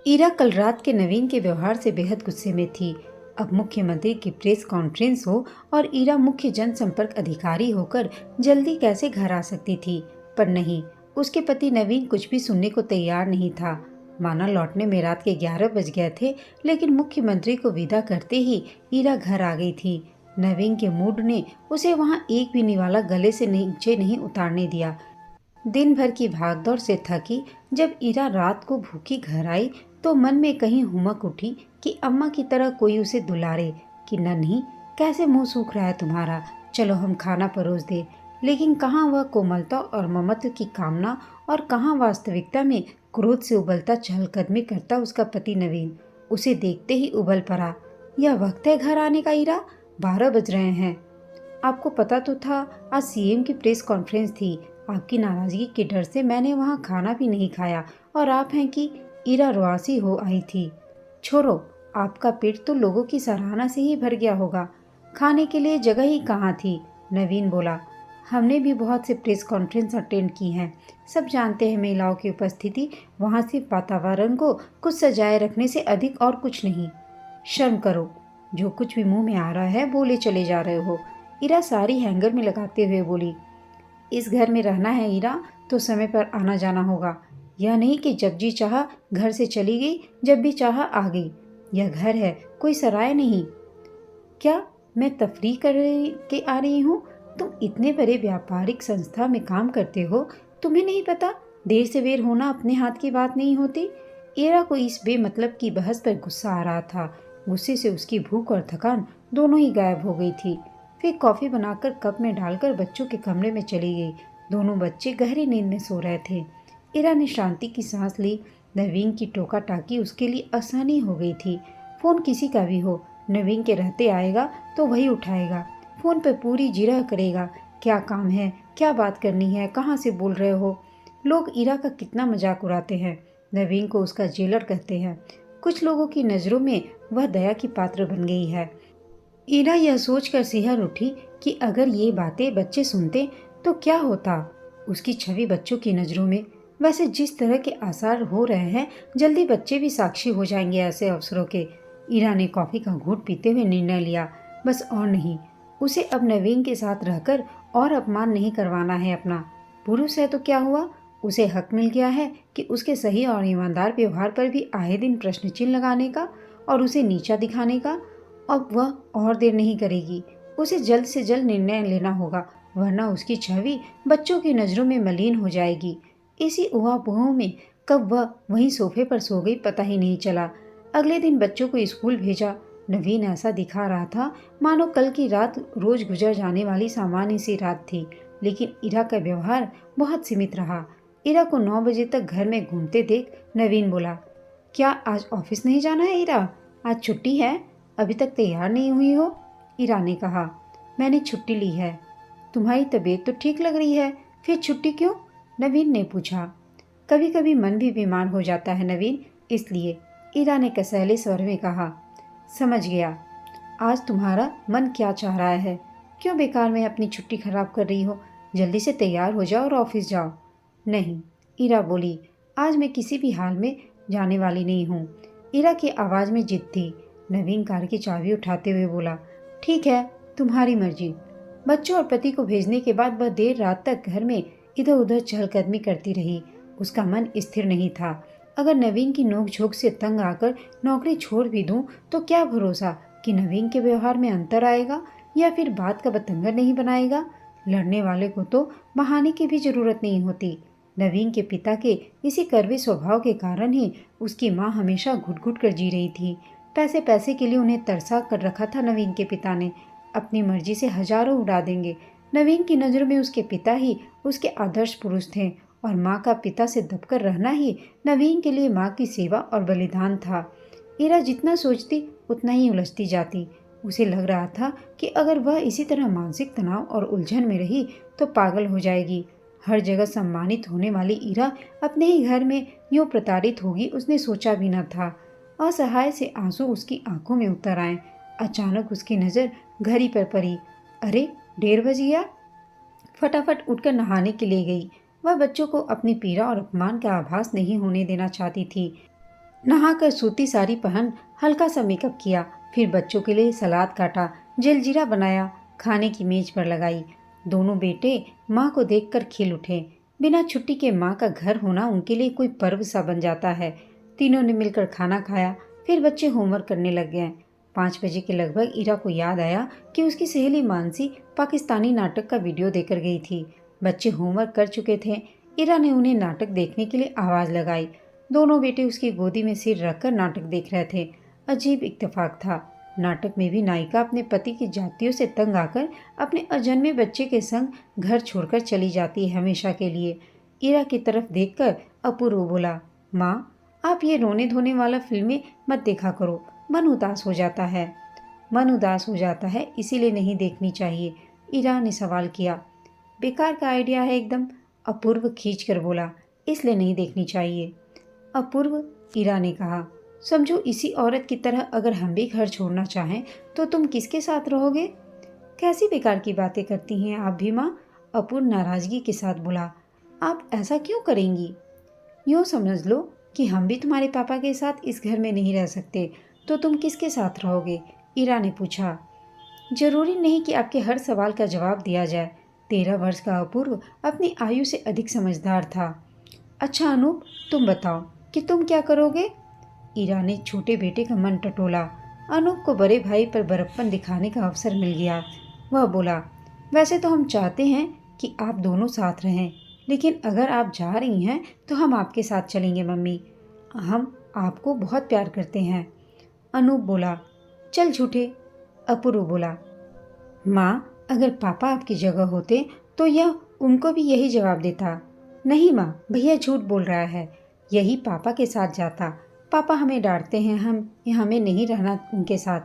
ईरा कल रात के नवीन के व्यवहार से बेहद गुस्से में थी। अब मुख्यमंत्री की प्रेस कॉन्फ्रेंस हो और ईरा मुख्य जनसंपर्क अधिकारी होकर जल्दी कैसे घर आ सकती थी, पर नहीं, उसके पति नवीन कुछ भी सुनने को तैयार नहीं था। माना लौटने में रात के 11 बज गए थे, लेकिन मुख्यमंत्री को विदा करते ही ईरा घर आ गई थी। नवीन के मूड ने उसे वहां एक भी निवाला गले से नीचे नहीं उतारने दिया। दिन भर की भागदौड़ से थकी जब ईरा रात को भूखी घर आई तो मन में कहीं हुमक उठी कि अम्मा की तरह कोई उसे दुलारे कि नन्ही, कैसे मुंह सूख रहा है तुम्हारा, चलो हम खाना परोस दे। लेकिन कहाँ वह कोमलता और ममत्व की कामना और कहाँ वास्तविकता में क्रोध से उबलता चहलकदमी करता उसका पति नवीन। उसे देखते ही उबल पड़ा। यह वक्त है घर आने का ईरा, 12 बज रहे हैं। आपको पता तो था आज सीएम की प्रेस कॉन्फ्रेंस थी। आपकी नाराजगी के डर से मैंने वहाँ खाना भी नहीं खाया और आप हैं कि ईरा रुआसी हो आई थी। छोड़ो, आपका पेट तो लोगों की सराहना से ही भर गया होगा, खाने के लिए जगह ही कहाँ थी। नवीन बोला, हमने भी बहुत से प्रेस कॉन्फ्रेंस अटेंड की हैं। सब जानते हैं महिलाओं की उपस्थिति वहाँ सिर्फ वातावरण को कुछ सजाए रखने से अधिक और कुछ नहीं। शर्म करो, जो कुछ भी मुंह में आ रहा है बोले चले जा रहे हो। ईरा सारी हैंगर में लगाते हुए बोली, इस घर में रहना है ईरा तो समय पर आना जाना होगा। यह नहीं कि जब जी चाहा घर से चली गई, जब भी चाहा आ गई। यह घर है, कोई सराय नहीं। क्या मैं तफरीह के आ रही हूँ? तुम इतने बड़े व्यापारिक संस्था में काम करते हो, तुम्हें नहीं पता देर से बेर होना अपने हाथ की बात नहीं होती। ईरा को इस बेमतलब की बहस पर गुस्सा आ रहा था। गुस्से से उसकी भूख और थकान दोनों ही गायब हो गई थी। फिर कॉफी बनाकर कप में डालकर बच्चों के कमरे में चली गई। दोनों बच्चे गहरी नींद में सो रहे थे। ईरा ने शांति की सांस ली। नवीन की टोका टाकी उसके लिए आसानी हो गई थी। फोन किसी का भी हो, नवीन के रहते आएगा तो वही उठाएगा। फोन पर पूरी जिरह करेगा, क्या काम है, क्या बात करनी है, कहाँ से बोल रहे हो। लोग ईरा का कितना मजाक उड़ाते हैं। नवीन को उसका जेलर कहते हैं। कुछ लोगों की नज़रों में वह दया की पात्र बन गई है। ईरा यह सोचकर सिहर उठी कि अगर ये बातें बच्चे सुनते तो क्या होता उसकी छवि बच्चों की नज़रों में। वैसे जिस तरह के आसार हो रहे हैं, जल्दी बच्चे भी साक्षी हो जाएंगे ऐसे अवसरों के। ईरा ने कॉफ़ी का घूंट पीते हुए निर्णय लिया, बस और नहीं, उसे अब नवीन के साथ रहकर और अपमान नहीं करवाना है अपना। पुरुष है तो क्या हुआ, उसे हक मिल गया है कि उसके सही और ईमानदार व्यवहार पर भी आए दिन प्रश्न चिन्ह लगाने का और उसे नीचा दिखाने का। अब वह और देर नहीं करेगी, उसे जल्द से जल्द निर्णय लेना होगा, वरना उसकी छवि बच्चों की नज़रों में मलिन हो जाएगी। इसी उहापोह में कब वह वहीं सोफे पर सो गई पता ही नहीं चला। अगले दिन बच्चों को स्कूल भेजा। नवीन ऐसा दिखा रहा था मानो कल की रात रोज गुजर जाने वाली सामान्य सी रात थी, लेकिन ईरा का व्यवहार बहुत सीमित रहा। ईरा को 9 बजे तक घर में घूमते देख नवीन बोला, क्या आज ऑफिस नहीं जाना है ईरा? आज छुट्टी है, अभी तक तैयार नहीं हुई हो? ईरा ने कहा, मैंने छुट्टी ली है। तुम्हारी तबीयत तो ठीक लग रही है, फिर छुट्टी क्यों? नवीन ने पूछा। कभी कभी मन भी बीमार हो जाता है नवीन, इसलिए, ईरा ने कसैले स्वर में कहा। समझ गया, आज तुम्हारा मन क्या चाह रहा है, क्यों बेकार में अपनी छुट्टी खराब कर रही हो? जल्दी से तैयार हो जाओ और ऑफिस जाओ। नहीं, ईरा बोली, आज मैं किसी भी हाल में जाने वाली नहीं हूँ। ईरा की आवाज़ में जिद थी। नवीन कार की चाबी उठाते हुए बोला, ठीक है, तुम्हारी मर्जी। बच्चों और पति को भेजने के बाद वह देर रात तक घर में इधर उधर चहलकदमी करती रही। उसका मन स्थिर नहीं था। अगर नवीन की नोकझोंक से तंग आकर नौकरी छोड़ भी दूं तो क्या भरोसा कि नवीन के व्यवहार में अंतर आएगा या फिर बात का बतंगड़ नहीं बनाएगा। लड़ने वाले को तो बहाने की भी जरूरत नहीं होती। नवीन के पिता के इसी कड़वे स्वभाव के कारण ही उसकी माँ हमेशा घुट घुट कर जी रही थी। पैसे पैसे के लिए उन्हें तरसा कर रखा था नवीन के पिता ने। अपनी मर्जी से हजारों उड़ा देंगे। नवीन की नज़रों में उसके पिता ही उसके आदर्श पुरुष थे और माँ का पिता से दबकर रहना ही नवीन के लिए माँ की सेवा और बलिदान था। ईरा जितना सोचती उतना ही उलझती जाती। उसे लग रहा था कि अगर वह इसी तरह मानसिक तनाव और उलझन में रही तो पागल हो जाएगी। हर जगह सम्मानित होने वाली ईरा अपने ही घर में यूं प्रताड़ित होगी उसने सोचा भी न था। असहाय से आंसू उसकी आंखों में उतर आए। अचानक उसकी नज़र घड़ी पर पड़ी। अरे, 1:30 बज गया। फटाफट उठकर नहाने के लिए गई। वह बच्चों को अपनी पीड़ा और अपमान का आभास नहीं होने देना चाहती थी। नहाकर सूती साड़ी पहन हल्का सा मेकअप किया, फिर बच्चों के लिए सलाद काटा, जलजीरा बनाया, खाने की मेज पर लगाई। दोनों बेटे माँ को देखकर खिल उठे। बिना छुट्टी के माँ का घर होना उनके लिए कोई पर्व सा बन जाता है। तीनों ने मिलकर खाना खाया, फिर बच्चे होमवर्क करने लग गए। 5 बजे के लगभग ईरा को याद आया कि उसकी सहेली मानसी पाकिस्तानी नाटक का वीडियो देकर गई थी। बच्चे होमवर्क कर चुके थे। ईरा ने उन्हें नाटक देखने के लिए आवाज़ लगाई। दोनों बेटे उसकी गोदी में सिर रखकर नाटक देख रहे थे। अजीब इत्तेफाक था। नाटक में भी नायिका अपने पति की जातियों से तंग आकर अपने अजन्मे बच्चे के संग घर छोड़कर चली जाती है हमेशा के लिए। ईरा की तरफ देखकर अपूर्व बोला, माँ, आप ये रोने धोने वाला फिल्में मत देखा करो, मन उदास हो जाता है। मन उदास हो जाता है इसीलिए नहीं देखनी चाहिए, ईरा ने सवाल किया। बेकार का आइडिया है एकदम, अपूर्व खींच कर बोला, इसलिए नहीं देखनी चाहिए। अपूर्व, ईरा ने कहा, समझो इसी औरत की तरह अगर हम भी घर छोड़ना चाहें तो तुम किसके साथ रहोगे? कैसी बेकार की बातें करती हैं आप भी माँ, अपूर्व नाराजगी के साथ बोला। आप ऐसा क्यों करेंगी? यूँ समझ लो कि हम भी तुम्हारे पापा के साथ इस घर में नहीं रह सकते, तो तुम किसके साथ रहोगे? ईरा ने पूछा। जरूरी नहीं कि आपके हर सवाल का जवाब दिया जाए। 13 वर्ष का अपूर्व अपनी आयु से अधिक समझदार था। अच्छा अनूप, तुम बताओ कि तुम क्या करोगे? ईरा ने छोटे बेटे का मन टटोला। अनूप को बड़े भाई पर बड़प्पन दिखाने का अवसर मिल गया। वह बोला, वैसे तो हम चाहते हैं कि आप दोनों साथ रहें, लेकिन अगर आप जा रही हैं तो हम आपके साथ चलेंगे मम्मी। हम आपको बहुत प्यार करते हैं। अनूप बोला। चल झूठे, अपूर्व बोला। माँ, अगर पापा आपकी जगह होते तो यह उनको भी यही जवाब देता। नहीं माँ, भैया झूठ बोल रहा है, यही पापा के साथ जाता। पापा हमें डांटते हैं, हमें नहीं रहना उनके साथ।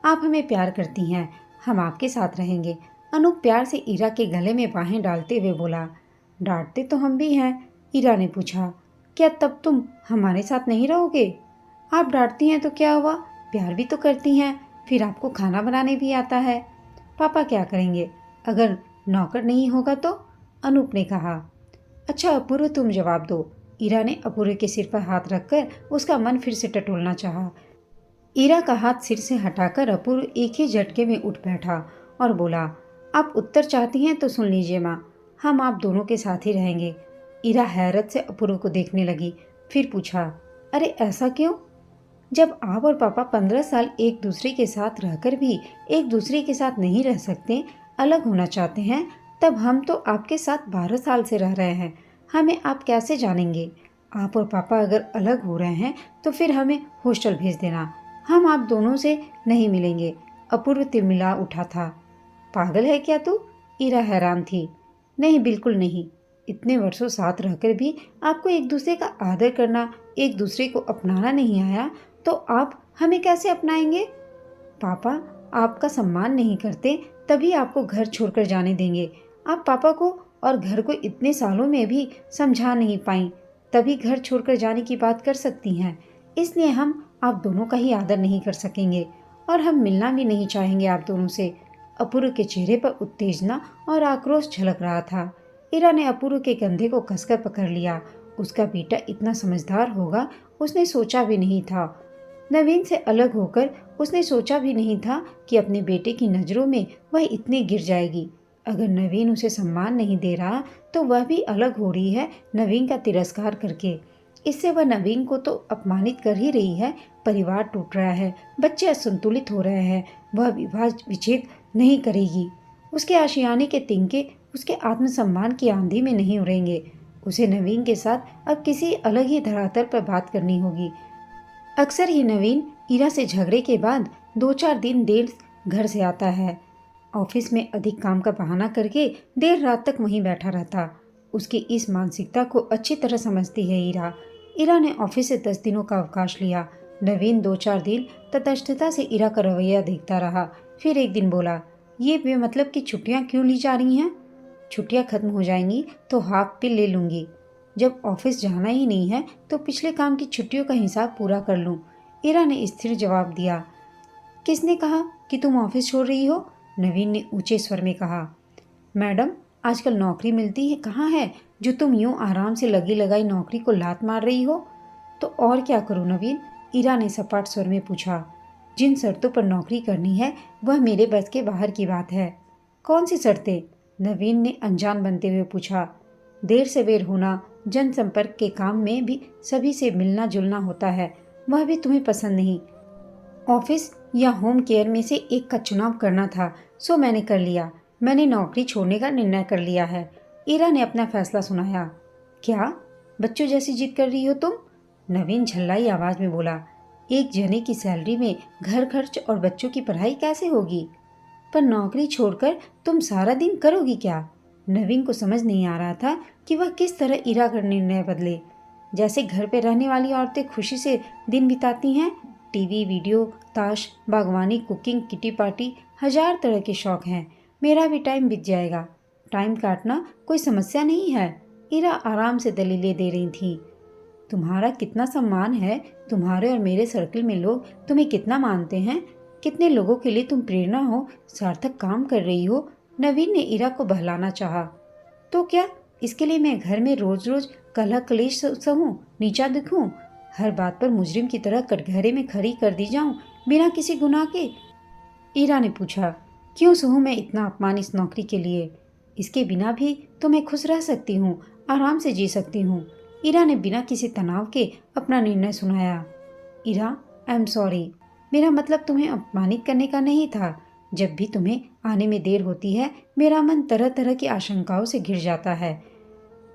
आप हमें प्यार करती हैं, हम आपके साथ रहेंगे। अनूप प्यार से ईरा के गले में बाहें डालते हुए बोला। डांटते तो हम भी हैं, ईरा ने पूछा। क्या तब तुम हमारे साथ नहीं रहोगे? आप डांटती हैं तो क्या हुआ, प्यार भी तो करती हैं, फिर आपको खाना बनाने भी आता है। पापा क्या करेंगे अगर नौकर नहीं होगा तो? अनूप ने कहा। अच्छा अपूर्व, तुम जवाब दो। ईरा ने अपूर्व के सिर पर हाथ रखकर उसका मन फिर से टटोलना चाहा। ईरा का हाथ सिर से हटाकर अपूर्व एक ही झटके में उठ बैठा और बोला, आप उत्तर चाहती हैं तो सुन लीजिए माँ, हम आप दोनों के साथ ही रहेंगे। ईरा हैरत से अपूर्व को देखने लगी, फिर पूछा, अरे ऐसा क्यों? जब आप और पापा 15 साल एक दूसरे के साथ रहकर भी एक दूसरे के साथ नहीं रह सकते, अलग होना चाहते हैं, तब हम तो आपके साथ 12 साल से रह रहे हैं, हमें आप कैसे जानेंगे? आप और पापा अगर अलग हो रहे हैं तो फिर हमें हॉस्टल भेज देना, हम आप दोनों से नहीं मिलेंगे। अपूर्व तिलमिला उठा था। पागल है क्या तू? ईरा हैरान थी। नहीं, बिल्कुल नहीं, इतने वर्षों साथ रहकर भी आपको एक दूसरे का आदर करना, एक दूसरे को अपनाना नहीं आया तो आप हमें कैसे अपनाएंगे? पापा आपका सम्मान नहीं करते तभी आपको घर छोड़कर जाने देंगे। आप पापा को और घर को इतने सालों में भी समझा नहीं पाई, तभी घर छोड़कर जाने की बात कर सकती हैं। इसलिए हम आप दोनों का ही आदर नहीं कर सकेंगे और हम मिलना भी नहीं चाहेंगे आप दोनों से। अपूर्व के चेहरे पर उत्तेजना और आक्रोश झलक रहा था। ईरा ने अपूर्व के कंधे को कसकर पकड़ लिया। उसका बेटा इतना समझदार होगा उसने सोचा भी नहीं था। नवीन से अलग होकर उसने सोचा भी नहीं था कि अपने बेटे की नज़रों में वह इतनी गिर जाएगी। अगर नवीन उसे सम्मान नहीं दे रहा तो वह भी अलग हो रही है नवीन का तिरस्कार करके। इससे वह नवीन को तो अपमानित कर ही रही है। परिवार टूट रहा है, बच्चे असंतुलित हो रहे हैं, वह विवाह विच्छेद नहीं करेगी। उसके आशियाने के तिनके उसके आत्मसम्मान की आंधी में नहीं उड़ेंगे। उसे नवीन के साथ अब किसी अलग ही धरातल पर बात करनी होगी। अक्सर ही नवीन ईरा से झगड़े के बाद 2-4 दिन देर घर से आता है। ऑफिस में अधिक काम का बहाना करके देर रात तक वहीं बैठा रहता। उसकी इस मानसिकता को अच्छी तरह समझती है ईरा। ईरा ने ऑफिस से 10 दिनों का अवकाश लिया। नवीन 2-4 दिन तटस्थता से ईरा का रवैया देखता रहा। फिर एक दिन बोला, ये बेमतलब की छुट्टियां क्यों ली जा रही हैं? छुट्टियां खत्म हो जाएंगी तो हाफ पे ले लूँगी। जब ऑफिस जाना ही नहीं है तो पिछले काम की छुट्टियों का हिसाब पूरा कर लूँ। ईरा ने स्थिर जवाब दिया। किसने कहा कि तुम ऑफिस छोड़ रही हो? नवीन ने ऊंचे स्वर में कहा। मैडम, आजकल नौकरी मिलती है कहाँ है जो तुम यूं आराम से लगी लगाई नौकरी को लात मार रही हो? तो और क्या करूं नवीन? ईरा ने सपाट स्वर में पूछा। जिन शर्तों पर नौकरी करनी है वह मेरे बस के बाहर की बात है। कौन सी शर्तें? नवीन ने अनजान बनते हुए पूछा। देर सवेर होना, जनसंपर्क के काम में भी सभी से मिलना जुलना होता है, वह भी तुम्हें पसंद नहीं। ऑफिस या होम केयर में से एक का चुनाव करना था, सो मैंने कर लिया। मैंने नौकरी छोड़ने का निर्णय कर लिया है। ईरा ने अपना फैसला सुनाया। क्या बच्चों जैसी जिद कर रही हो तुम? नवीन झल्लाई आवाज में बोला। एक जने की सैलरी में घर खर्च और बच्चों की पढ़ाई कैसे होगी? पर नौकरी छोड़कर तुम सारा दिन करोगी क्या? नवीन को समझ नहीं आ रहा था कि वह किस तरह ईरा का निर्णय बदले। जैसे घर पे रहने वाली औरतें खुशी से दिन बिताती हैं, टीवी, वीडियो, ताश, बागवानी, कुकिंग, किटी पार्टी, 1000 तरह के शौक हैं। मेरा भी टाइम बीत जाएगा। टाइम काटना कोई समस्या नहीं है। ईरा आराम से दलीलें दे रही थी। तुम्हारा कितना सम्मान है, तुम्हारे और मेरे सर्कल में लोग तुम्हें कितना मानते हैं, कितने लोगों के लिए तुम प्रेरणा हो, सार्थक काम कर रही हो। नवीन ने ईरा को बहलाना चाहा। तो क्या इसके लिए मैं घर में रोज रोज कलह कलेश सहूं, नीचा दिखूं, हर बात पर मुजरिम की तरह कटघरे में खड़ी कर दी जाऊं बिना किसी गुनाह के? ईरा ने पूछा। क्यों सहूं मैं इतना अपमान इस नौकरी के लिए? इसके बिना भी तो मैं खुश रह सकती हूँ, आराम से जी सकती हूँ। ईरा ने बिना किसी तनाव के अपना निर्णय सुनाया। Ira, I am sorry. मेरा मतलब तुम्हें अपमानित करने का नहीं था। जब भी तुम्हें आने में देर होती है, मेरा मन तरह तरह की आशंकाओं से घिर जाता है।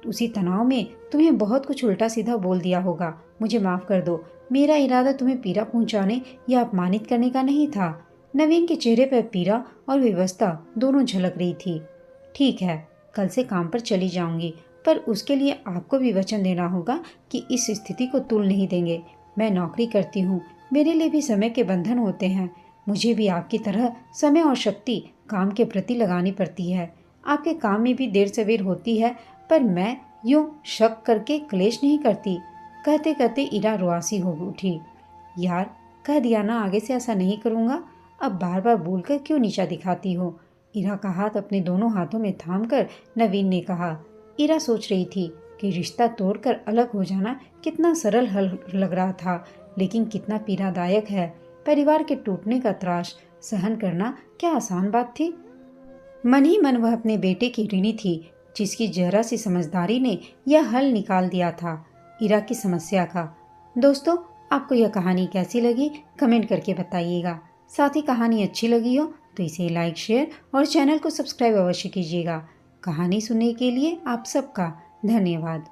उसी तनाव में तुम्हें बहुत कुछ उल्टा सीधा बोल दिया होगा। मुझे माफ़ कर दो। मेरा इरादा तुम्हें पीड़ा पहुंचाने या अपमानित करने का नहीं था। नवीन के चेहरे पर पीड़ा और विवशता दोनों झलक रही थी। ठीक है, कल से काम पर चली जाऊंगी, पर उसके लिए आपको भी वचन देना होगा कि इस स्थिति को तुल नहीं देंगे। मैं नौकरी करती हूँ, मेरे लिए भी समय के बंधन होते हैं। मुझे भी आपकी तरह समय और शक्ति काम के प्रति लगानी पड़ती है। आपके काम में भी देर सवेर होती है, पर मैं यूं शक करके क्लेश नहीं करती। कहते कहते ईरा रुआसी हो उठी। यार, कह दिया ना, आगे से ऐसा नहीं करूँगा। अब बार बार बोलकर क्यों नीचा दिखाती हो? ईरा का हाथ अपने दोनों हाथों में थामकर नवीन ने कहा। ईरा सोच रही थी कि रिश्ता तोड़कर अलग हो जाना कितना सरल हल लग रहा था, लेकिन कितना पीड़ादायक है। परिवार के टूटने का त्रास सहन करना क्या आसान बात थी? मन ही मन वह अपने बेटे की ऋणी थी, जिसकी जरा सी समझदारी ने यह हल निकाल दिया था ईरा की समस्या का। दोस्तों, आपको यह कहानी कैसी लगी कमेंट करके बताइएगा। साथ ही कहानी अच्छी लगी हो तो इसे लाइक, शेयर और चैनल को सब्सक्राइब अवश्य कीजिएगा। कहानी सुनने के लिए आप सबका धन्यवाद।